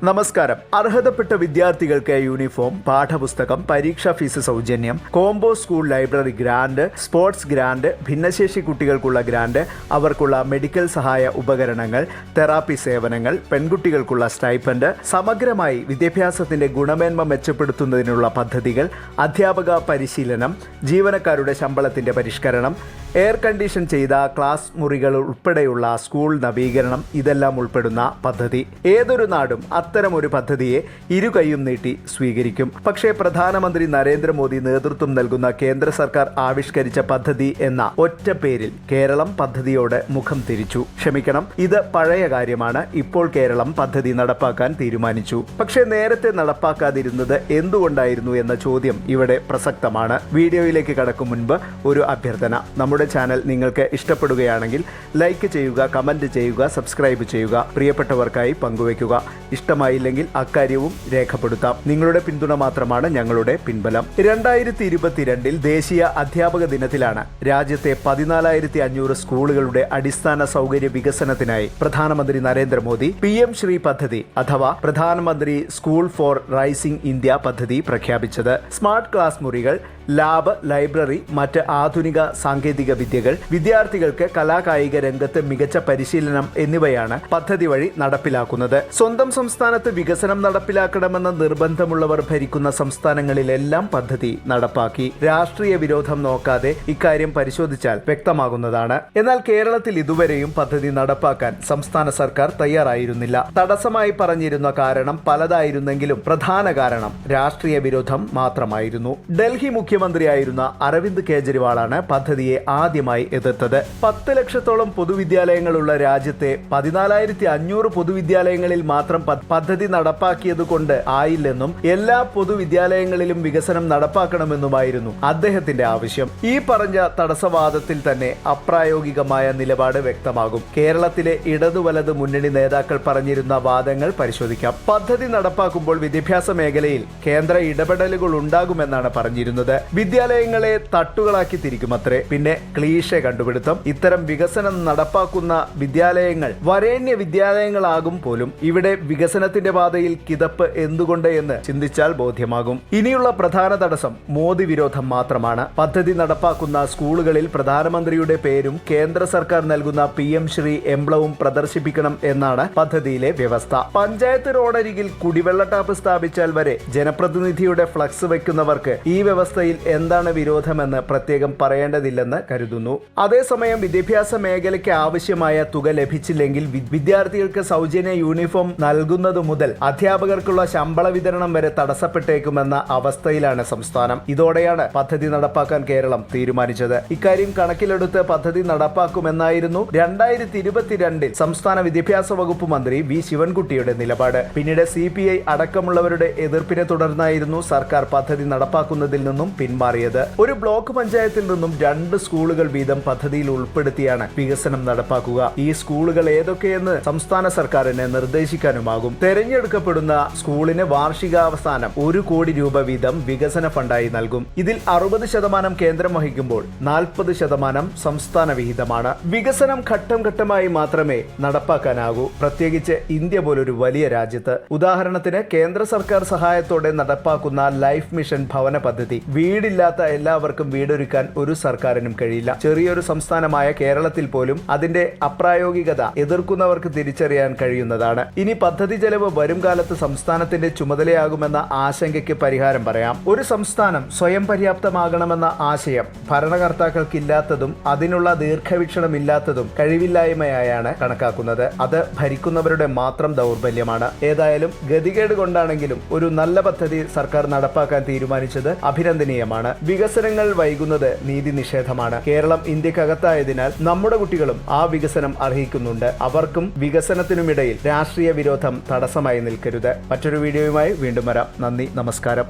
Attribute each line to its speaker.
Speaker 1: നമസ്കാരം. അർഹതപ്പെട്ട വിദ്യാർത്ഥികൾക്ക് യൂണിഫോം, പാഠപുസ്തകം, പരീക്ഷാ ഫീസ് സൗജന്യം, combo school library grant, sports grant, ഭിന്നശേഷി കുട്ടികൾക്കുള്ള ഗ്രാന്റ്, അവർക്കുള്ള മെഡിക്കൽ സഹായ ഉപകരണങ്ങൾ, തെറാപ്പി സേവനങ്ങൾ, പെൺകുട്ടികൾക്കുള്ള സ്റ്റൈപ്പൻഡ്, സമഗ്രമായി വിദ്യാഭ്യാസത്തിന്റെ ഗുണമേന്മ മെച്ചപ്പെടുത്തുന്നതിനുള്ള പദ്ധതികൾ, അധ്യാപക പരിശീലനം, ജീവനക്കാരുടെ ശമ്പളത്തിന്റെ പരിഷ്കരണം, എയർ കണ്ടീഷൻ ചെയ്ത ക്ലാസ് മുറികൾ ഉൾപ്പെടെയുള്ള സ്കൂൾ നവീകരണം, ഇതെല്ലാം ഉൾപ്പെടുന്ന പദ്ധതി. ഏതൊരു നാടും അത്തരമൊരു പദ്ധതിയെ ഇരുകൈയും നീട്ടി സ്വീകരിക്കും. പക്ഷേ പ്രധാനമന്ത്രി നരേന്ദ്രമോദി നേതൃത്വം നൽകുന്ന കേന്ദ്ര സർക്കാർ ആവിഷ്കരിച്ച പദ്ധതി എന്ന ഒറ്റ പേരിൽ കേരളം പദ്ധതിയോട് മുഖം തിരിച്ചു. ക്ഷമിക്കണം, ഇത് പഴയ കാര്യമാണ്. ഇപ്പോൾ കേരളം പദ്ധതി നടപ്പാക്കാൻ തീരുമാനിച്ചു. പക്ഷേ നേരത്തെ നടപ്പാക്കാതിരുന്നത് എന്തുകൊണ്ടായിരുന്നു എന്ന ചോദ്യം ഇവിടെ പ്രസക്തമാണ്. വീഡിയോയിലേക്ക് കടക്കും മുൻപ് ഒരു അഭ്യർത്ഥന. നമ്മുടെ ചാനൽ നിങ്ങൾക്ക് ഇഷ്ടപ്പെടുകയാണെങ്കിൽ ലൈക്ക് ചെയ്യുക, കമന്റ് ചെയ്യുക, സബ്സ്ക്രൈബ് ചെയ്യുക, പ്രിയപ്പെട്ടവർക്കായി പങ്കുവയ്ക്കുക. ഇഷ്ടമായില്ലെങ്കിൽ അക്കാര്യവും രേഖപ്പെടുത്താം. നിങ്ങളുടെ പിന്തുണ മാത്രമാണ് ഞങ്ങളുടെ പിൻബലം. 2022 ദേശീയ അധ്യാപക ദിനത്തിലാണ് രാജ്യത്തെ 14,500 സ്കൂളുകളുടെ അടിസ്ഥാന സൗകര്യ വികസനത്തിനായി പ്രധാനമന്ത്രി നരേന്ദ്രമോദി PM ശ്രീ പദ്ധതി അഥവാ പ്രധാനമന്ത്രി സ്കൂൾ ഫോർ റൈസിംഗ് ഇന്ത്യ പദ്ധതി പ്രഖ്യാപിച്ചത്. സ്മാർട്ട് ക്ലാസ് മുറികൾ, ലാബ്, ലൈബ്രറി, മറ്റ് ആധുനിക സാങ്കേതിക വിദ്യകൾ, വിദ്യാർത്ഥികൾക്ക് കലാകായിക രംഗത്ത് മികച്ച പരിശീലനം എന്നിവയാണ് പദ്ധതി വഴി നടപ്പിലാക്കുന്നത്. സ്വന്തം സംസ്ഥാനത്ത് വികസനം നടപ്പിലാക്കണമെന്ന നിർബന്ധമുള്ളവർ ഭരിക്കുന്ന സംസ്ഥാനങ്ങളിലെല്ലാം പദ്ധതി നടപ്പാക്കി. രാഷ്ട്രീയ വിരോധം നോക്കാതെ ഇക്കാര്യം പരിശോധിച്ചാൽ വ്യക്തമാകുന്നതാണ്. എന്നാൽ കേരളത്തിൽ ഇതുവരെയും പദ്ധതി നടപ്പാക്കാൻ സംസ്ഥാന സർക്കാർ തയ്യാറായിരുന്നില്ല. തടസ്സമായി പറഞ്ഞിരുന്ന കാരണം പലതായിരുന്നെങ്കിലും പ്രധാന കാരണം രാഷ്ട്രീയ വിരോധം മാത്രമായിരുന്നു. ഡൽഹി മുഖ്യമന്ത്രിയായിരുന്ന അരവിന്ദ് കെജ്രിവാളാണ് പദ്ധതിയെ ആദ്യമായി എതിർത്തത്. 10 ലക്ഷത്തോളം പൊതുവിദ്യാലയങ്ങളുള്ള രാജ്യത്തെ 14,500 പൊതുവിദ്യാലയങ്ങളിൽ മാത്രം പദ്ധതി നടപ്പാക്കിയതുകൊണ്ട് ആയില്ലെന്നും എല്ലാ പൊതുവിദ്യാലയങ്ങളിലും വികസനം നടപ്പാക്കണമെന്നുമായിരുന്നു അദ്ദേഹത്തിന്റെ ആവശ്യം. ഈ പറഞ്ഞ തടസ്സവാദത്തിൽ തന്നെ അപ്രായോഗികമായ നിലപാട് വ്യക്തമാകും. കേരളത്തിലെ ഇടതു വലത് മുന്നണി നേതാക്കൾ പറഞ്ഞിരുന്ന വാദങ്ങൾ പരിശോധിക്കാം. പദ്ധതി നടപ്പാക്കുമ്പോൾ വിദ്യാഭ്യാസ മേഖലയിൽ കേന്ദ്ര ഇടപെടലുകൾ ഉണ്ടാകുമെന്നാണ് പറഞ്ഞിരുന്നത്. വിദ്യാലയങ്ങളെ തട്ടുകളാക്കി തിരിക്കുമത്രേ. പിന്നെ ക്ലീഷ കണ്ടുപിടുത്തം. ഇത്തരം വികസനം നടപ്പാക്കുന്ന വിദ്യാലയങ്ങൾ വരേണ്യ വിദ്യാലയങ്ങളാകും പോലും. ഇവിടെ വികസനത്തിന്റെ പാതയിൽ കിതപ്പ് എന്തുകൊണ്ട് എന്ന് ചിന്തിച്ചാൽ ബോധ്യമാകും. ഇനിയുള്ള പ്രധാന തടസ്സം മോദി വിരോധം മാത്രമാണ്. പദ്ധതി നടപ്പാക്കുന്ന സ്കൂളുകളിൽ പ്രധാനമന്ത്രിയുടെ പേരും കേന്ദ്ര സർക്കാർ നൽകുന്ന PM ശ്രീ എംബ്ലവും പ്രദർശിപ്പിക്കണം എന്നാണ് പദ്ധതിയിലെ വ്യവസ്ഥ. പഞ്ചായത്ത് റോഡരികിൽ കുടിവെള്ള ടാപ്പ് സ്ഥാപിച്ചാൽ വരെ ജനപ്രതിനിധിയുടെ ഫ്ലക്സ് വയ്ക്കുന്നവർക്ക് ഈ വ്യവസ്ഥയിൽ എന്താണ് വിരോധമെന്ന് പ്രത്യേകം പറയേണ്ടതില്ലെന്ന് കരുതുന്നു. അതേസമയം വിദ്യാഭ്യാസ മേഖലയ്ക്ക് ആവശ്യമായ തുക ലഭിച്ചില്ലെങ്കിൽ വിദ്യാർത്ഥികൾക്ക് സൗജന്യ യൂണിഫോം നൽകുന്നത് മുതൽ അധ്യാപകർക്കുള്ള ശമ്പള വിതരണം വരെ തടസ്സപ്പെട്ടേക്കുമെന്ന അവസ്ഥയിലാണ് സംസ്ഥാനം. ഇതോടെയാണ് പദ്ധതി നടപ്പാക്കാൻ കേരളം തീരുമാനിച്ചത്. ഇക്കാര്യം കണക്കിലെടുത്ത് പദ്ധതി നടപ്പാക്കുമെന്നായിരുന്നു 2022 സംസ്ഥാന വിദ്യാഭ്യാസ വകുപ്പ് മന്ത്രി V ശിവൻകുട്ടിയുടെ നിലപാട്. പിന്നീട് CPI അടക്കമുള്ളവരുടെ എതിർപ്പിനെ തുടർന്നായിരുന്നു സർക്കാർ പദ്ധതി നടപ്പാക്കുന്നതിൽ നിന്നും പിന്മാറിയത്. ഒരു ബ്ലോക്ക് പഞ്ചായത്തിൽ നിന്നും 2 സ്കൂളുകൾ വീതം പദ്ധതിയിൽ ഉൾപ്പെടുത്തിയാണ് വികസനം നടപ്പാക്കുക. ഈ സ്കൂളുകൾ ഏതൊക്കെയെന്ന് സംസ്ഥാന സർക്കാരിന് നിർദ്ദേശിക്കാനുമാകും. തെരഞ്ഞെടുക്കപ്പെടുന്ന സ്കൂളിന് വാർഷികാവസാനം 1 കോടി രൂപ വീതം വികസന ഫണ്ടായി നൽകും. ഇതിൽ 60% കേന്ദ്രം വഹിക്കുമ്പോൾ 40% സംസ്ഥാന വിഹിതമാണ്. വികസനം ഘട്ടം ഘട്ടമായി മാത്രമേ നടപ്പാക്കാനാകൂ, പ്രത്യേകിച്ച് ഇന്ത്യ പോലൊരു വലിയ രാജ്യത്ത്. ഉദാഹരണത്തിന് കേന്ദ്ര സർക്കാർ സഹായത്തോടെ നടപ്പാക്കുന്ന ലൈഫ് മിഷൻ ഭവന പദ്ധതി. വീടില്ലാത്ത എല്ലാവർക്കും വീടൊരുക്കാൻ ഒരു സർക്കാരിനും കഴിയില്ല. ചെറിയൊരു സംസ്ഥാനമായ കേരളത്തിൽ പോലും അതിന്റെ അപ്രായോഗികത എതിർക്കുന്നവർക്ക് തിരിച്ചറിയാൻ കഴിയുന്നതാണ്. ഇനി പദ്ധതി ചെലവ് വരും കാലത്ത് സംസ്ഥാനത്തിന്റെ ചുമതലയാകുമെന്ന ആശങ്കയ്ക്ക് പരിഹാരം പറയാം. ഒരു സംസ്ഥാനം സ്വയം പര്യാപ്തമാകണമെന്ന ആശയം ഭരണകർത്താക്കൾക്കില്ലാത്തതും അതിനുള്ള ദീർഘവീക്ഷണമില്ലാത്തതും കഴിവില്ലായ്മയായാണ് കണക്കാക്കുന്നത്. അത് ഭരിക്കുന്നവരുടെ മാത്രം ദൗർബല്യമാണ്. ഏതായാലും ഗതികേട് കൊണ്ടാണെങ്കിലും ഒരു നല്ല പദ്ധതി സർക്കാർ നടപ്പാക്കാൻ തീരുമാനിച്ചത് അഭിനന്ദനീയമാണ്. വികസനങ്ങൾ വൈകുന്നത് നീതി നിഷേധമാണ്. കേരളം ഇന്ത്യക്കകത്തായതിനാൽ നമ്മുടെ കുട്ടികളും ആ വികസനം അർഹിക്കുന്നുണ്ട്. അവർക്കും വികസനത്തിനുമിടയിൽ രാഷ്ട്രീയ വിരോധം തടസ്സമായി നിൽക്കരുത്. മറ്റൊരു വീഡിയോയുമായി വീണ്ടും വരാം. നന്ദി, നമസ്കാരം.